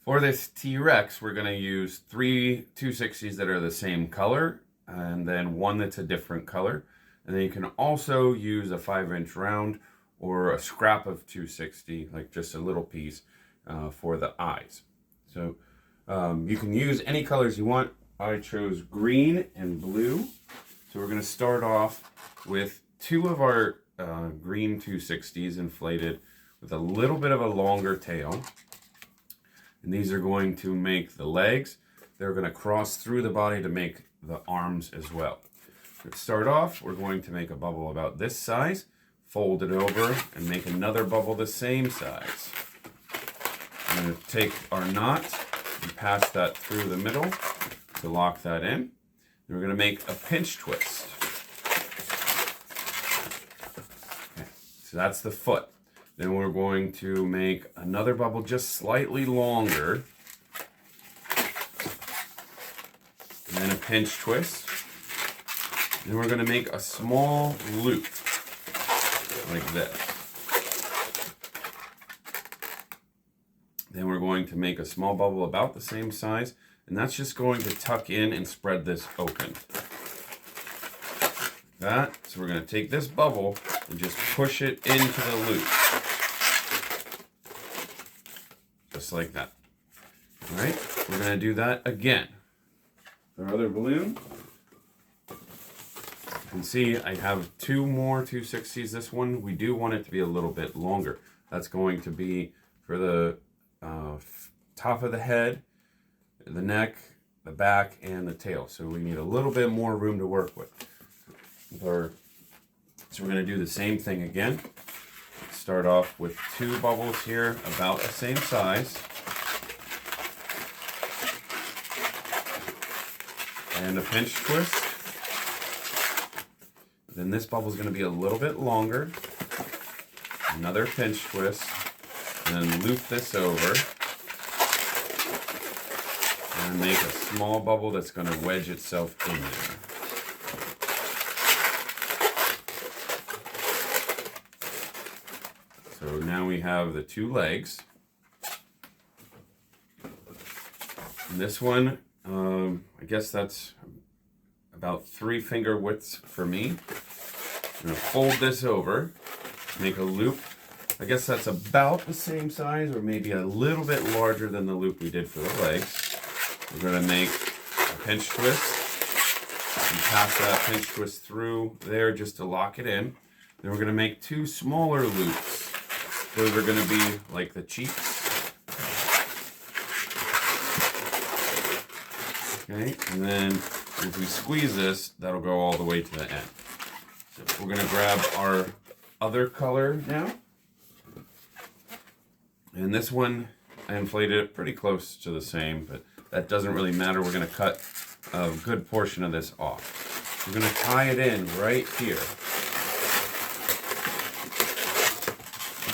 For this T-Rex, we're going to use 3 260s that are the same color, and then one that's a different color. And then you can also use a 5-inch round or a scrap of 260, like just a little piece, for the eyes. So you can use any colors you want. I chose green and blue. So we're going to start off with 2 of our green 260s inflated with a little bit of a longer tail. And these are going to make the legs. They're going to cross through the body to make the arms as well. To start off, we're going to make a bubble about this size, fold it over, and make another bubble the same size. I'm going to take our knot and pass that through the middle to lock that in. Then we're going to make a pinch twist. Okay, so that's the foot. Then we're going to make another bubble just slightly longer. And then a pinch twist. Then we're going to make a small loop like this. Then we're going to make a small bubble about the same size, and that's just going to tuck in and spread this open. So we're going to take this bubble and just push it into the loop. Just like that. All right, we're going to do that again. Our other balloon. You can see I have 2 more 260s. This one, we do want it to be a little bit longer. That's going to be for the top of the head, the neck, the back, and the tail. So we need a little bit more room to work with. So we're going to do the same thing again. Start off with 2 bubbles here about the same size. And a pinch twist. Then this bubble is going to be a little bit longer. Another pinch twist. And then loop this over. And make a small bubble that's going to wedge itself in there. So now we have the 2 legs. And this one, I guess that's about 3 finger widths for me. I'm going to fold this over, make a loop. I guess that's about the same size or maybe a little bit larger than the loop we did for the legs. We're going to make a pinch twist and pass that pinch twist through there just to lock it in. Then we're going to make 2 smaller loops. Those are going to be like the cheeks. Okay, and then if we squeeze this, that'll go all the way to the end. So we're going to grab our other color now. And this one, I inflated it pretty close to the same, but that doesn't really matter. We're going to cut a good portion of this off. We're going to tie it in right here.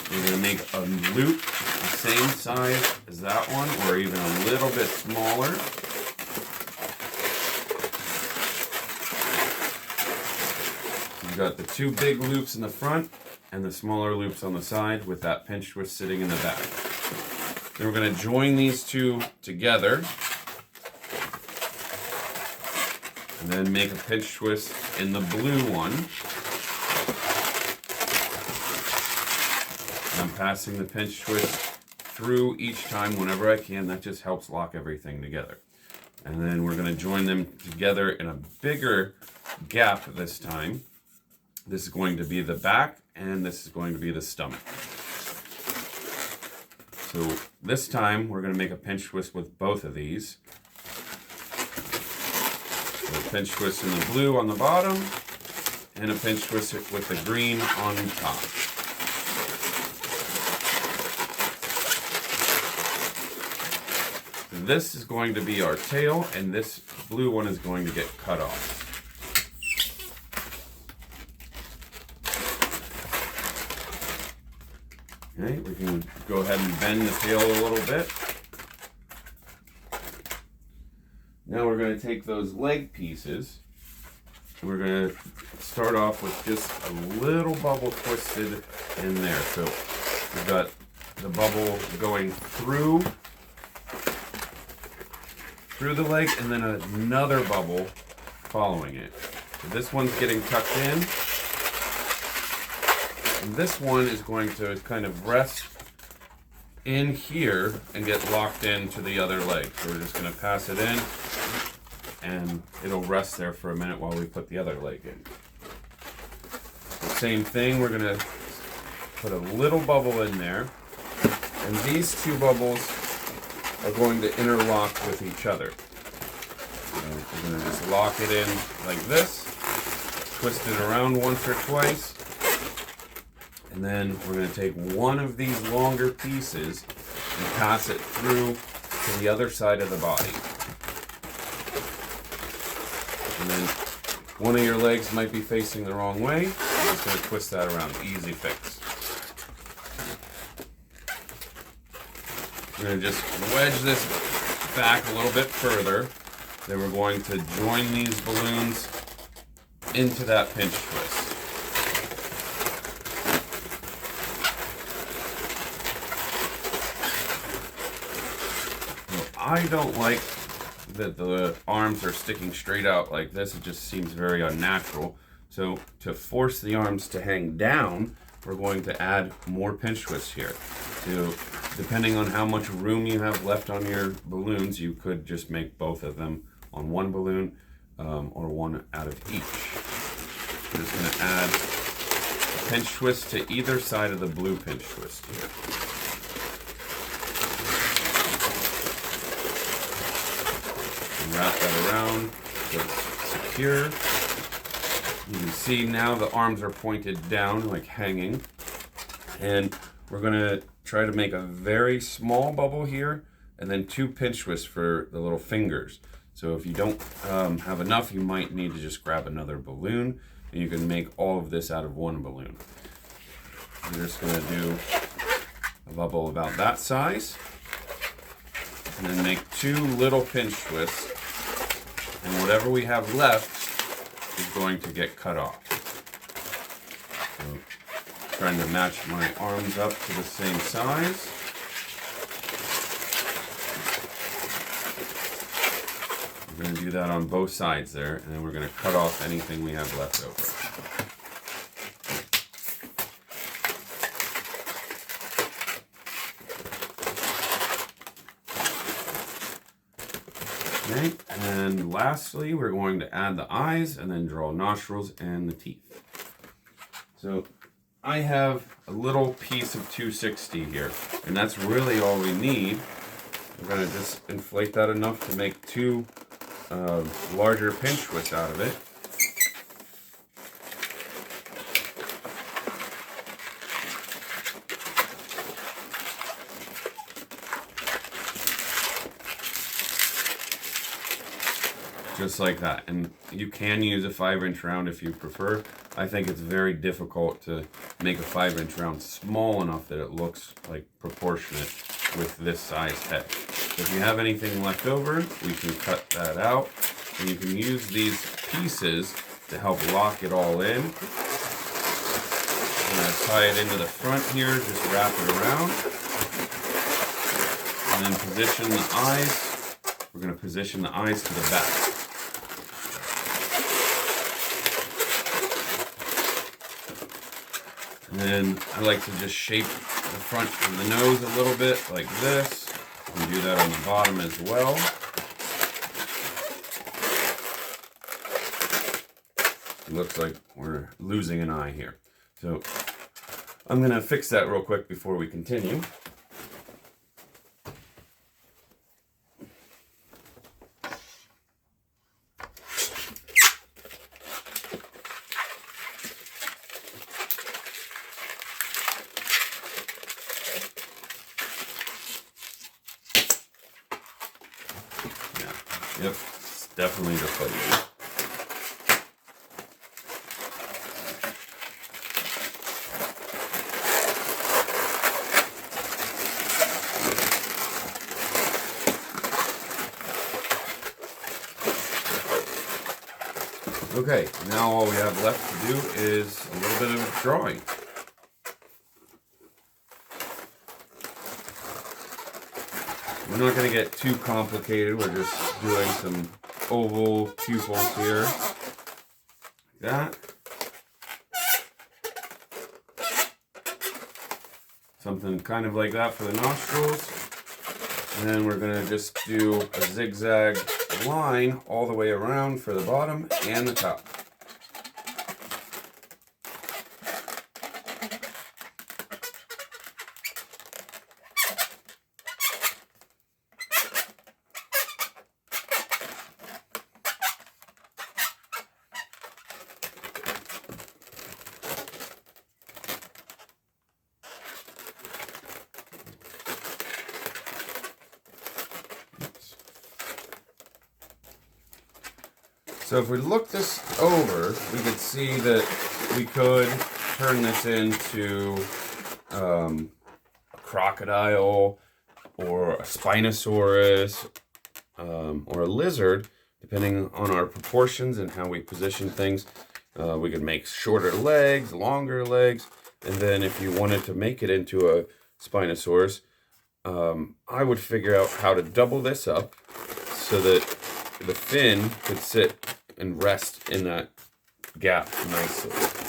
We're going to make a loop the same size as that one, or even a little bit smaller. You've got the 2 big loops in the front and the smaller loops on the side with that pinch twist sitting in the back. Then we're going to join these 2 together and then make a pinch twist in the blue one. I'm passing the pinch twist through each time whenever I can. That just helps lock everything together. And then we're going to join them together in a bigger gap this time. This is going to be the back, and this is going to be the stomach. So this time, we're going to make a pinch twist with both of these. So a pinch twist in the blue on the bottom, and a pinch twist with the green on top. This is going to be our tail, and this blue one is going to get cut off. Okay, we can go ahead and bend the tail a little bit. Now we're going to take those leg pieces. We're going to start off with just a little bubble twisted in there. So we've got the bubble going through through the leg and then another bubble following it. So this one's getting tucked in. And this one is going to kind of rest in here and get locked into the other leg. So we're just going to pass it in and it'll rest there for a minute while we put the other leg in. The same thing, we're going to put a little bubble in there, and these two bubbles are going to interlock with each other. So we're going to just lock it in like this, twist it around once or twice, and then we're going to take one of these longer pieces and pass it through to the other side of the body. And then one of your legs might be facing the wrong way. I'm just going to twist that around. Easy fix. We're going to just wedge this back a little bit further. Then we're going to join these balloons into that pinch twist. I don't like that the arms are sticking straight out like this. It just seems very unnatural. So to force the arms to hang down, we're going to add more pinch twists here. So depending on how much room you have left on your balloons, you could just make both of them on one balloon or one out of each. We're just going to add a pinch twist to either side of the blue pinch twist here. Wrap that around so it's secure. You can see now the arms are pointed down, like hanging. And we're going to try to make a very small bubble here and then two pinch twists for the little fingers. So if you don't have enough, you might need to just grab another balloon and you can make all of this out of one balloon. We're just going to do a bubble about that size and then make two little pinch twists. And whatever we have left is going to get cut off. So, trying to match my arms up to the same size. We're going to do that on both sides there, and then we're going to cut off anything we have left over. Okay, and lastly, we're going to add the eyes and then draw nostrils and the teeth. So I have a little piece of 260 here, and that's really all we need. We're going to just inflate that enough to make two larger pinch twists out of it. Just like that. And you can use a 5-inch round if you prefer. I think it's very difficult to make a 5-inch round small enough that it looks like proportionate with this size head. So if you have anything left over, we can cut that out. And you can use these pieces to help lock it all in. I'm going to tie it into the front here, just wrap it around. And then position the eyes. We're going to position the eyes to the back. And then I like to just shape the front of the nose a little bit like this. And do that on the bottom as well. It looks like we're losing an eye here. So I'm going to fix that real quick before we continue. Yep, it's definitely just like this. Okay, now all we have left to do is a little bit of drawing. We're not going to get too complicated. We're just doing some oval pupils here. Like that. Something kind of like that for the nostrils. And then we're going to just do a zigzag line all the way around for the bottom and the top. So if we look this over, we could see that we could turn this into a crocodile or a Spinosaurus or a lizard, depending on our proportions and how we position things. We could make shorter legs, longer legs, and then if you wanted to make it into a Spinosaurus, I would figure out how to double this up so that the fin could sit and rest in that gap nicely.